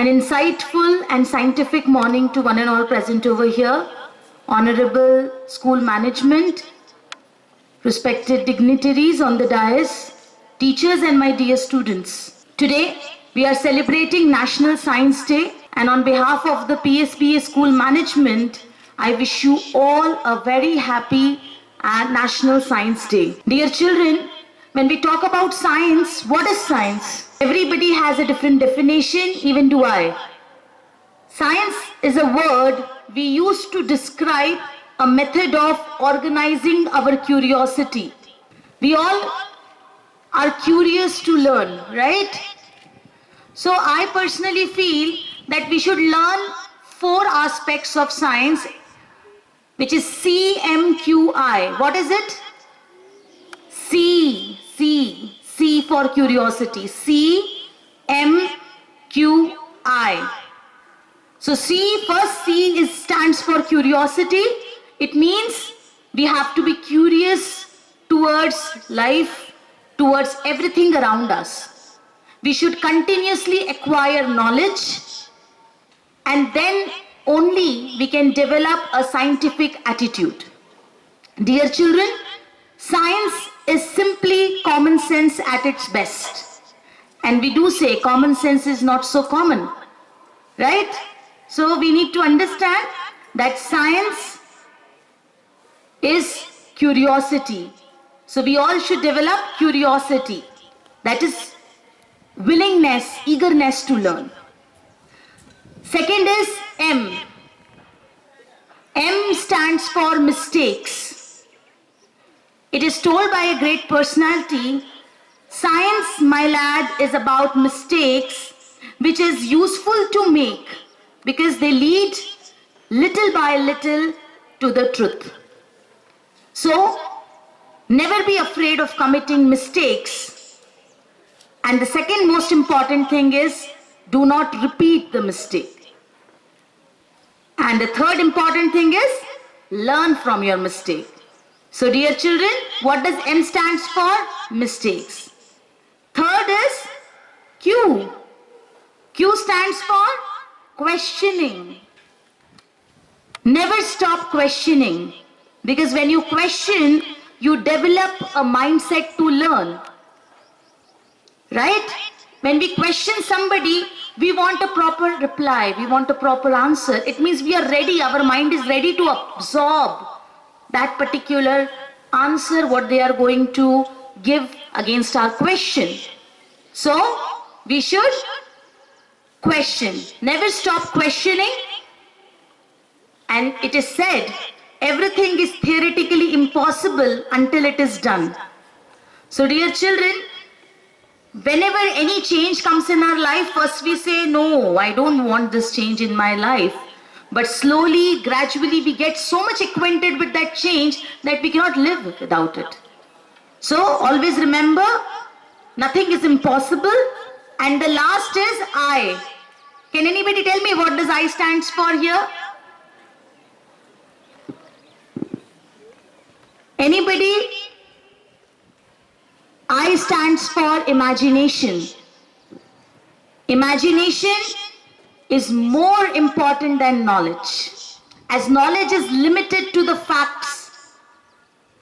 An insightful and scientific morning to one and all present over here, honorable school management, respected dignitaries on the dais, teachers and my dear students. Today, we are celebrating National Science Day, and on behalf of the PSPA school management, I wish you all a very happy National Science Day. Dear children, when we talk about science, what is science? Everybody has a different definition, even do I. Science is a word we use to describe a method of organizing our curiosity. We all are curious to learn, right? So I personally feel that we should learn 4 aspects of science, which is CMQI. What is it? C for curiosity. CMQI. So first C stands for curiosity. It means we have to be curious towards life, towards everything around us. We should continuously acquire knowledge, and then only we can develop a scientific attitude. Dear children, science is simply common sense at its best. And we do say common sense is not so common, right? So we need to understand that science is curiosity. So we all should develop curiosity. That is willingness, eagerness to learn. Second is M. M stands for mistakes. It is told by a great personality, science, my lad, is about mistakes which is useful to make because they lead little by little to the truth. So, never be afraid of committing mistakes. And the second most important thing is, do not repeat the mistake. And the third important thing is, learn from your mistake. So dear children, what does M stands for? Mistakes. Third is Q. Q stands for questioning. Never stop questioning, because when you question, you develop a mindset to learn. Right? When we question somebody, we want a proper reply, we want a proper answer. It means we are ready, our mind is ready to absorb that particular answer, what they are going to give against our question. So, we should question. Never stop questioning. And it is said, everything is theoretically impossible until it is done. So, dear children, whenever any change comes in our life, first we say, no, I don't want this change in my life. But slowly, gradually, we get so much acquainted with that change that we cannot live without it. So, always remember, nothing is impossible. And the last is I. Can anybody tell me what does I stands for here? Anybody? I stands for imagination. Imagination is more important than knowledge. As knowledge is limited to the facts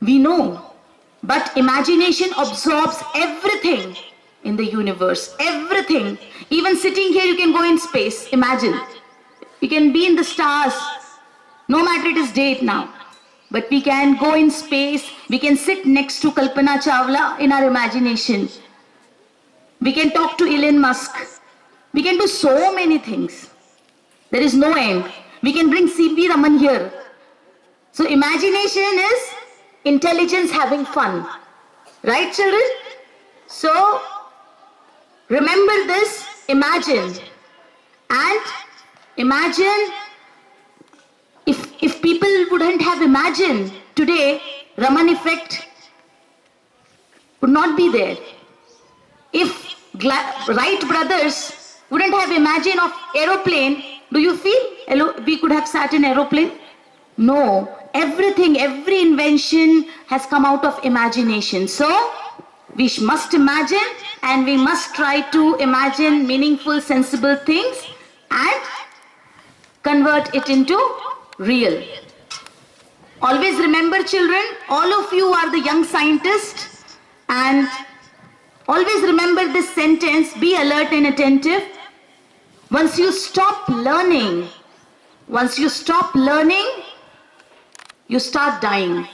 we know, but imagination absorbs everything in the universe, everything. Even sitting here, you can go in space. Imagine. You can be in the stars, no matter it is date now. But we can go in space, we can sit next to Kalpana Chawla in our imagination. We can talk to Elon Musk. We can do so many things. There is no end. We can bring CV Raman here. So imagination is intelligence having fun. Right, children? So remember this, imagine. And imagine if people wouldn't have imagined today, Raman Effect would not be there. If Wright brothers wouldn't have imagined of aeroplane, do you feel we could have sat in aeroplane? No. Everything, every invention has come out of imagination. So, we must imagine, and we must try to imagine meaningful, sensible things convert it into real. Always remember, children, all of you are the young scientists, and always remember this sentence, be alert and attentive. Once you stop learning, you start dying.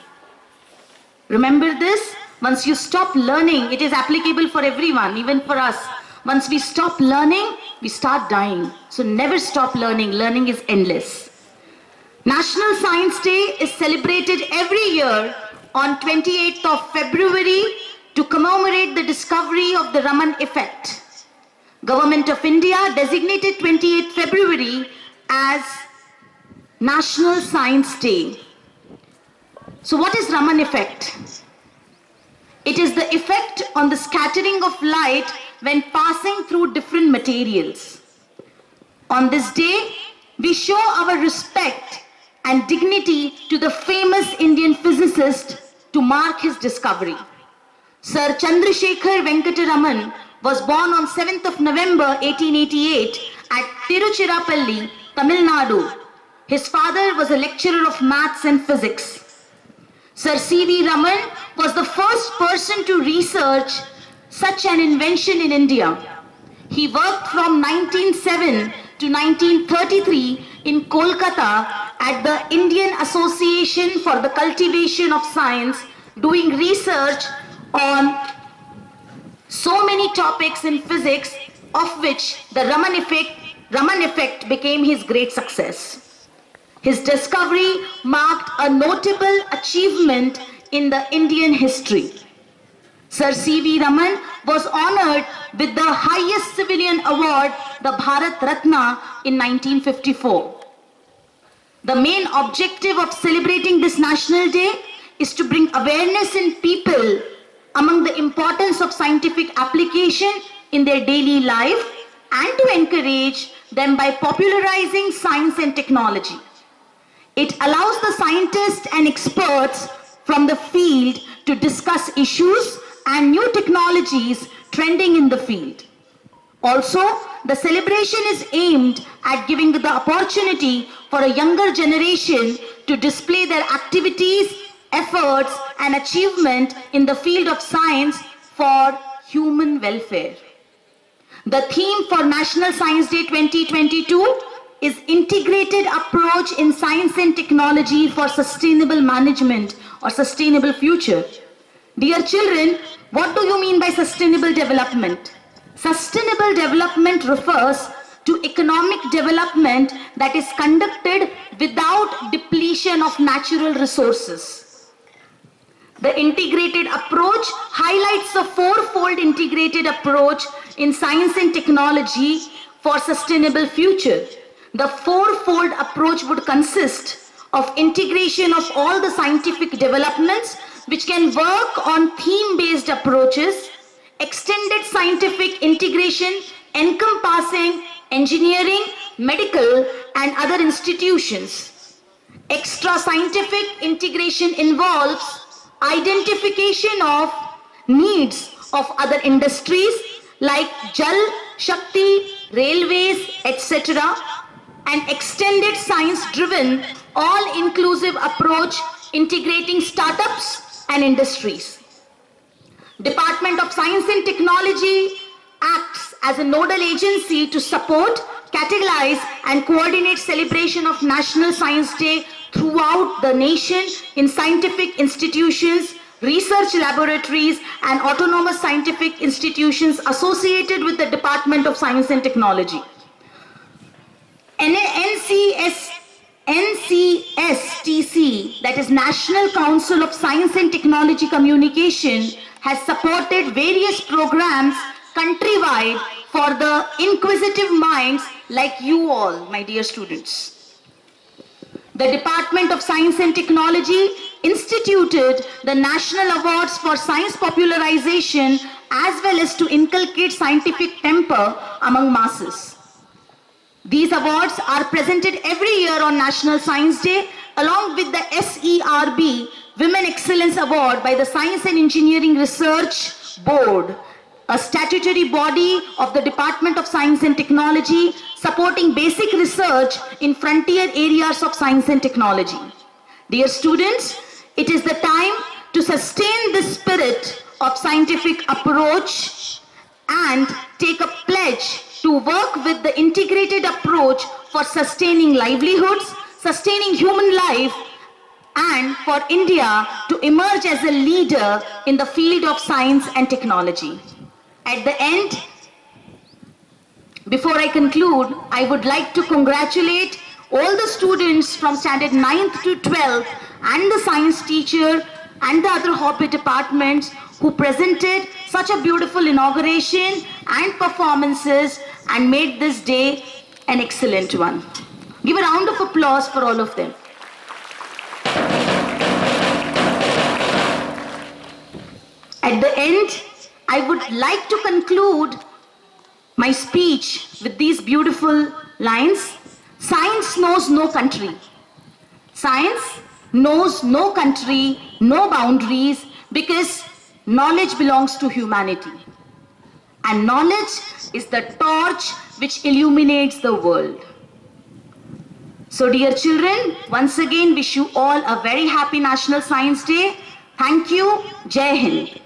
Remember this? Once you stop learning, it is applicable for everyone, even for us. Once we stop learning, we start dying. So never stop learning. Learning is endless. National Science Day is celebrated every year on 28th of February to commemorate the discovery of the Raman Effect. Government of India designated 28th February as National Science Day. So what is Raman Effect? It is the effect on the scattering of light when passing through different materials. On this day, we show our respect and dignity to the famous Indian physicist to mark his discovery. Sir Chandrasekhar Venkata Raman was born on 7th of November 1888 at Tiruchirappalli, Tamil Nadu. His father was a lecturer of maths and physics. Sir CV Raman was the first person to research such an invention in India. He worked from 1907 to 1933 in Kolkata at the Indian Association for the Cultivation of Science, doing research on so many topics in physics, of which the Raman effect became his great success. His discovery marked a notable achievement in the Indian history. Sir CV Raman was honored with the highest civilian award, the Bharat Ratna, in 1954. The main objective of celebrating this National Day is to bring awareness in people among the importance of scientific application in their daily life and to encourage them by popularizing science and technology. It allows the scientists and experts from the field to discuss issues and new technologies trending in the field. Also, the celebration is aimed at giving the opportunity for a younger generation to display their activities, efforts, and achievement in the field of science for human welfare. The theme for National Science Day 2022 is Integrated Approach in Science and Technology for Sustainable Management or Sustainable Future. Dear children, what do you mean by sustainable development? Sustainable development refers to economic development that is conducted without depletion of natural resources. The integrated approach highlights the fourfold integrated approach in science and technology for sustainable future. The fourfold approach would consist of integration of all the scientific developments which can work on theme-based approaches, extended scientific integration encompassing engineering, medical, and other institutions. Extra scientific integration involves identification of needs of other industries like Jal, Shakti, railways, etc. and extended science-driven, all-inclusive approach integrating startups and industries. Department of Science and Technology acts as a nodal agency to support, catalyze and coordinate celebration of National Science Day throughout the nation in scientific institutions, research laboratories and autonomous scientific institutions associated with the Department of Science and Technology. NCSTC, that is National Council of Science and Technology Communication, has supported various programs countrywide for the inquisitive minds like you all, my dear students. The Department of Science and Technology instituted the National Awards for Science Popularization as well as to inculcate scientific temper among masses. These awards are presented every year on National Science Day along with the SERB Women Excellence Award by the Science and Engineering Research Board a statutory body of the Department of Science and Technology supporting basic research in frontier areas of science and technology. Dear students, it is the time to sustain the spirit of scientific approach and take a pledge to work with the integrated approach for sustaining livelihoods, sustaining human life, and for India to emerge as a leader in the field of science and technology. At the end, before I conclude, I would like to congratulate all the students from standard 9th to 12th and the science teacher and the other hobby departments who presented such a beautiful inauguration and performances and made this day an excellent one. Give a round of applause for all of them. At the end, I would like to conclude my speech with these beautiful lines. Science knows no country. Science knows no country, no boundaries, because knowledge belongs to humanity. And knowledge is the torch which illuminates the world. So dear children, once again wish you all a very happy National Science Day. Thank you. Jai Hind.